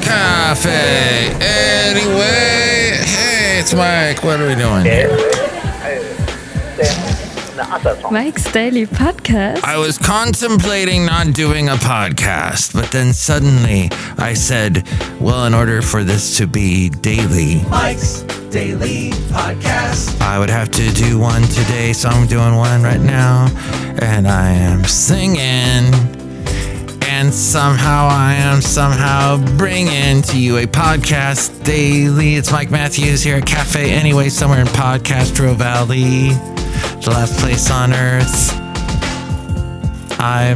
Café Anyway. Hey, it's Mike. What are we doing here? Mike's Daily Podcast. I was contemplating not doing a podcast, but then suddenly I said, well, in order for this to be daily, Mike's Daily Podcast, I would have to do one today, so I'm doing one right now. And I am singing. And I am bringing to you a podcast daily. It's Mike Matthews here at Café Anyway, somewhere in Podcastro Valley, the last place on earth. I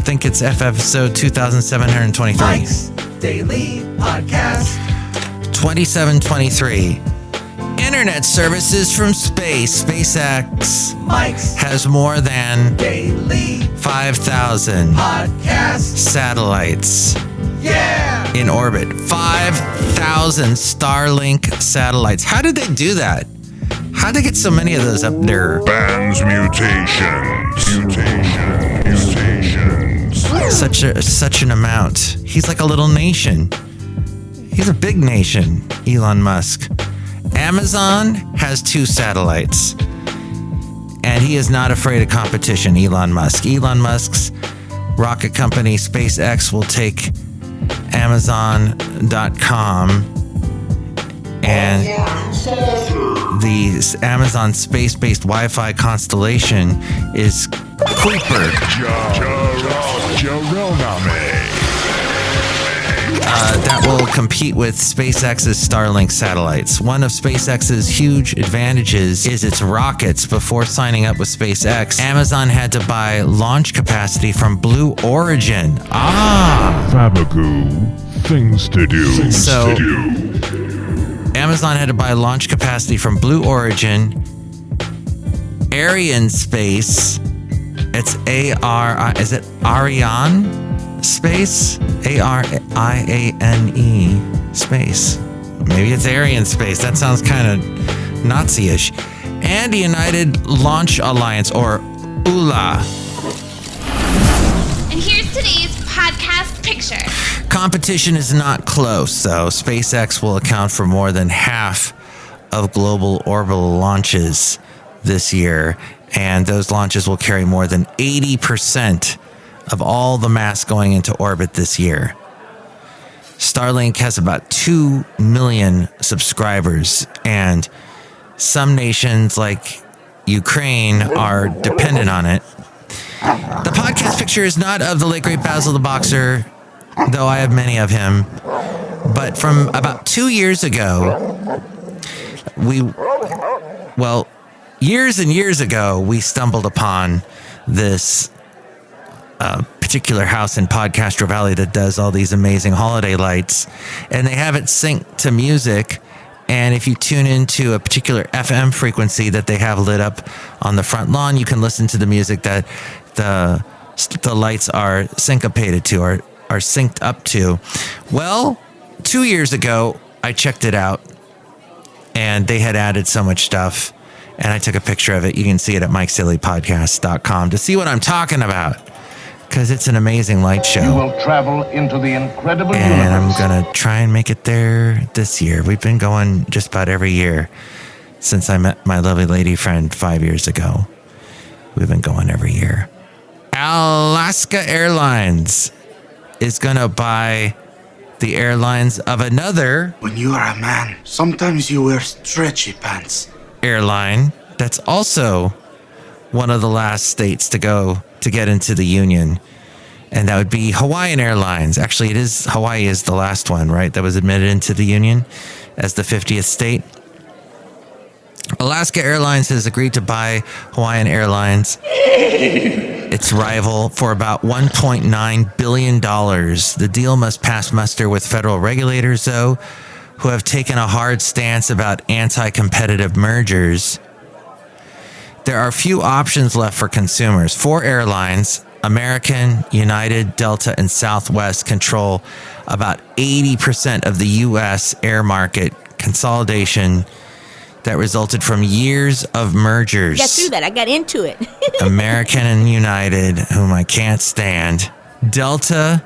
think it's episode 2723. Mike's Daily Podcast, 2723. Internet services from space. SpaceX Mike's has more than Daily 5,000 Podcast, satellites yeah! in orbit. 5,000 Starlink satellites. How did they do that? How did they get so many of those up there? Bands mutations. Such an amount. He's like a little nation. He's a big nation, Elon Musk. Amazon has 2 satellites, and he is not afraid of competition, Elon Musk. Elon Musk's rocket company, SpaceX, will take Amazon.com, and the Amazon space-based Wi-Fi constellation is Kuiper. That will compete with SpaceX's Starlink satellites. One of SpaceX's huge advantages is its rockets. Before signing up with SpaceX, Amazon had to buy launch capacity from Blue Origin. Fabagoo. Things to do. Amazon had to buy launch capacity from Blue Origin. Ariane Space. It's is it Ariane Space? Ariane Space. Maybe it's Aryan Space. That sounds kind of Nazi-ish. And the United Launch Alliance, or ULA. And here's today's podcast picture. Competition is not close, so SpaceX will account for more than half of global orbital launches this year, and those launches will carry more than 80% of all the mass going into orbit this year. Starlink has about 2 million subscribers, and some nations like Ukraine are dependent on it. The podcast picture is not of the late great Basil the Boxer, though I have many of him, but from about 2 years ago, years and years ago, we stumbled upon this particular house in Podcastro Valley that does all these amazing holiday lights, and they have it synced to music. And if you tune into a particular FM frequency that they have lit up on the front lawn, you can listen to the music that the lights are syncopated to, or are synced up to. Well, 2 years ago, I checked it out, and they had added so much stuff, and I took a picture of it. You can see it at MikeSillyPodcast.com to see what I'm talking about, because it's an amazing light show. You will travel into the incredible and universe. I'm going to try and make it there this year. We've been going just about every year since I met my lovely lady friend 5 years ago. We've been going every year. Alaska Airlines is going to buy the airlines of another When you are a man, sometimes you wear stretchy pants. airline that's also one of the last states to get into the union, and that would be Hawaiian Airlines. Actually, Hawaii is the last one, right, that was admitted into the union as the 50th state. Alaska Airlines has agreed to buy Hawaiian Airlines, its rival, for about $1.9 billion. The deal must pass muster with federal regulators, though, who have taken a hard stance about anti-competitive mergers. There are few options left for consumers. 4 airlines, American, United, Delta, and Southwest, control about 80% of the U.S. air market consolidation that resulted from years of mergers. Got through that. I got into it. American and United, whom I can't stand. Delta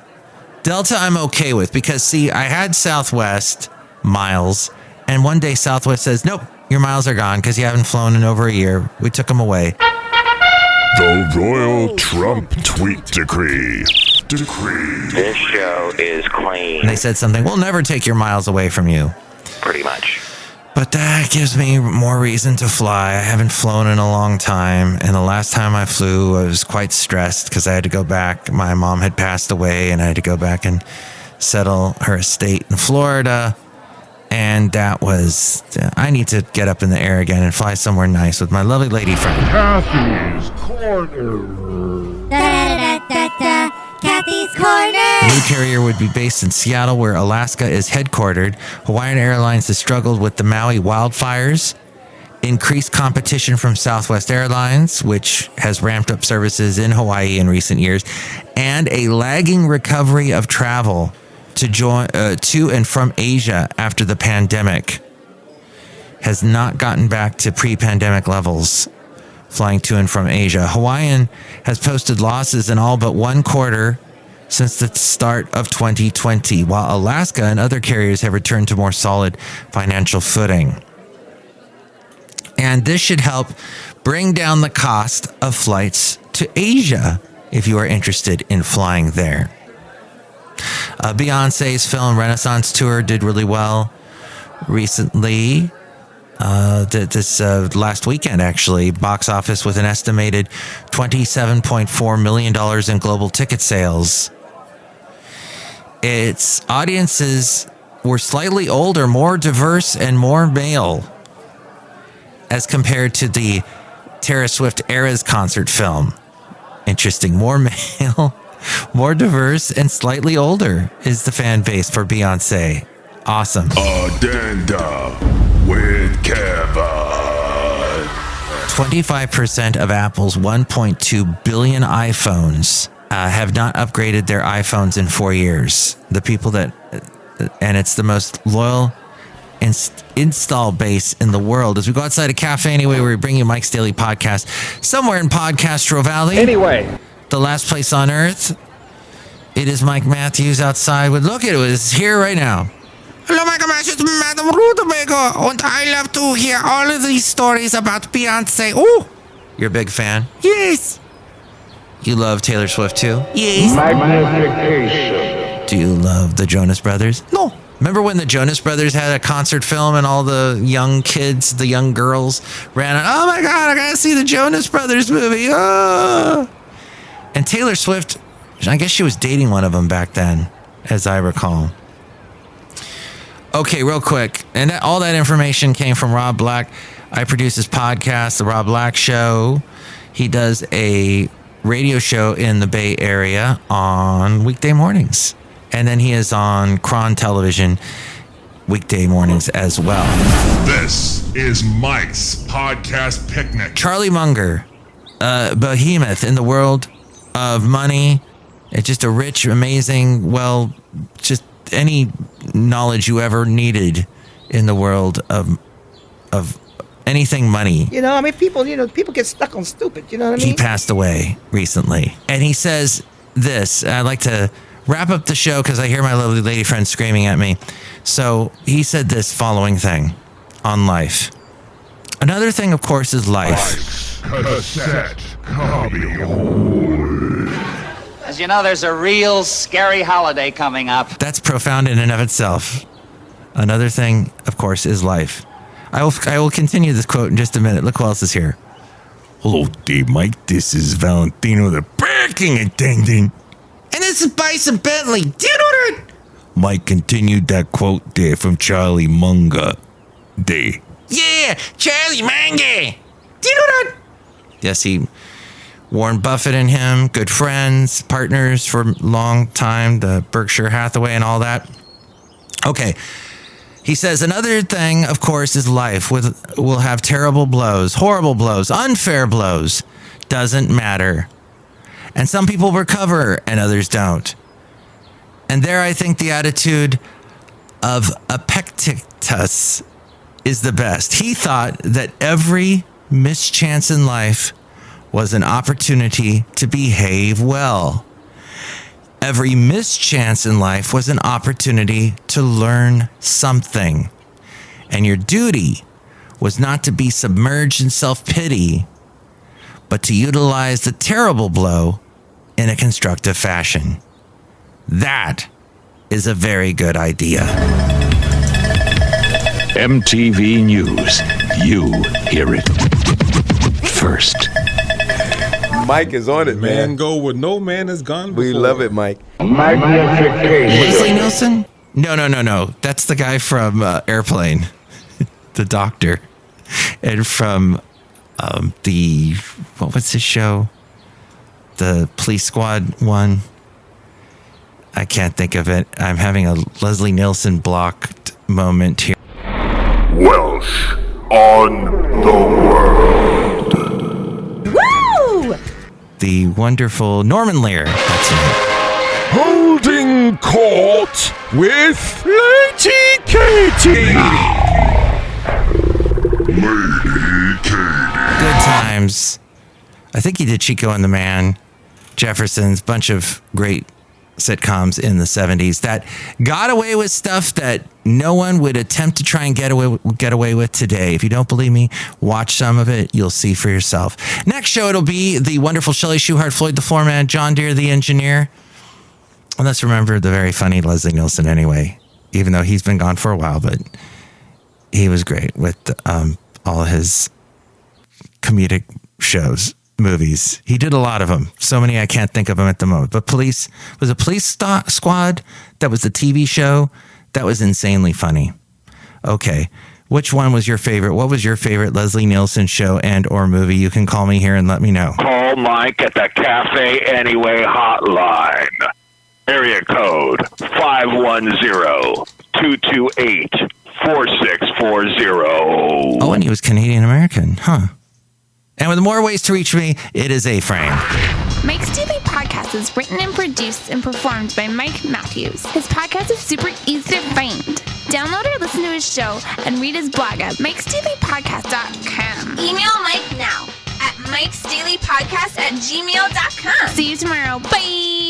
Delta I'm okay with because, see, I had Southwest miles, and one day Southwest says, nope, your miles are gone because you haven't flown in over a year. We took them away. The Royal Trump Tweet Decree. This show is clean. And they said something, we'll never take your miles away from you. Pretty much. But that gives me more reason to fly. I haven't flown in a long time. And the last time I flew, I was quite stressed because I had to go back. My mom had passed away and I had to go back and settle her estate in Florida. And that was, I need to get up in the air again and fly somewhere nice with my lovely lady friend. Kathy's Corner. Kathy's Corner. The new carrier would be based in Seattle, where Alaska is headquartered. Hawaiian Airlines has struggled with the Maui wildfires, increased competition from Southwest Airlines, which has ramped up services in Hawaii in recent years, and a lagging recovery of travel to and from Asia after the pandemic has not gotten back to pre-pandemic levels. Flying to and from Asia, Hawaiian has posted losses in all but one quarter since the start of 2020, while Alaska and other carriers have returned to more solid financial footing. And this should help bring down the cost of flights to Asia if you are interested in flying there. Beyonce's film Renaissance Tour did really well recently. This last weekend, actually, box office with an estimated $27.4 million in global ticket sales. Its audiences were slightly older, more diverse, and more male as compared to the Taylor Swift Eras concert film. Interesting. More male, more diverse, and slightly older is the fan base for Beyonce. Awesome. Addenda with Kevin. 25% of Apple's 1.2 billion iPhones have not upgraded their iPhones in 4 years. The people that, and it's the most loyal install base in the world. As we go outside of Café Anyway, where we bring you Mike's Daily Podcast, somewhere in Podcastro Valley. Anyway. The last place on earth. It is Mike Matthews outside with, look at it, it's here right now. Hello, my gosh, it's Madame Rootabega, and I love to hear all of these stories about Beyonce. Oh, you're a big fan? Yes. You love Taylor Swift too? Yes. Magnification. Do you love the Jonas Brothers? No. Remember when the Jonas Brothers had a concert film and all the young kids, the young girls ran out, oh my God, I gotta see the Jonas Brothers movie. Oh. And Taylor Swift, I guess she was dating one of them back then, as I recall. Okay, real quick. And all that information came from Rob Black. I produce his podcast, The Rob Black Show. He does a radio show in the Bay Area on weekday mornings. And then he is on Cron Television weekday mornings as well. This is Mike's Podcast Picnic. Charlie Munger, behemoth in the world of money. It's just a rich, amazing, well, just any knowledge you ever needed in the world of anything money. You know, I mean, people get stuck on stupid. You know what I mean? He passed away recently. And he says this. I'd like to wrap up the show because I hear my lovely lady friend screaming at me. So he said this following thing on life. Another thing, of course, is life. Cassette copy. As you know, there's a real scary holiday coming up. That's profound in and of itself. Another thing, of course, is life. I will continue this quote in just a minute. Look who else is here. Hello, Dave Mike. This is Valentino, the parking attendant. And this is Bison Bentley. Do you know that? Mike continued that quote there from Charlie Munger. Day. Yeah, Charlie Munger. Do you know that? Yes, Warren Buffett and him, good friends, partners for a long time, the Berkshire Hathaway and all that. Okay. He says, another thing, of course, is life. We'll have terrible blows, horrible blows, unfair blows. Doesn't matter. And some people recover and others don't. And there I think the attitude of Epictetus is the best. He thought that every mischance in life was an opportunity to behave well. Every mischance in life was an opportunity to learn something. And your duty was not to be submerged in self-pity, but to utilize the terrible blow in a constructive fashion. That is a very good idea. MTV News. You hear it first. Mike is on it, man. Go where no man has gone before. We love it, Mike. Leslie Nielsen? No. That's the guy from Airplane, the doctor, and from what was his show? The police squad one. I can't think of it. I'm having a Leslie Nielsen blocked moment here. Welsh on the world. Woo! The wonderful Norman Lear. That's it. Holding court with Lady Katie. Lady Katie. Good times. I think he did Chico and the Man, Jefferson's, bunch of great sitcoms in the 70s that got away with stuff that no one would attempt to try and get away with today. If you don't believe me, watch some of it. You'll see for yourself. Next show, it'll be the wonderful Chely Shoehart, Floyd the Floorman, John Deere the engineer. And let's remember the very funny Leslie Nielsen anyway, even though he's been gone for a while, but he was great with all of his comedic shows. Movies. He did a lot of them. So many I can't think of them at the moment. But Police Squad, that was the TV show. That was insanely funny. Okay. Which one was your favorite? What was your favorite Leslie Nielsen show and or movie? You can call me here and let me know. Call Mike at the Café Anyway hotline. Area code 510-228-4640. Oh, and he was Canadian American. Huh. And with more ways to reach me, it is A-Frame. Mike's Daily Podcast is written and produced and performed by Mike Matthews. His podcast is super easy to find. Download or listen to his show and read his blog at mikesdailypodcast.com. Email Mike now at mikesdailypodcast@gmail.com. See you tomorrow. Bye!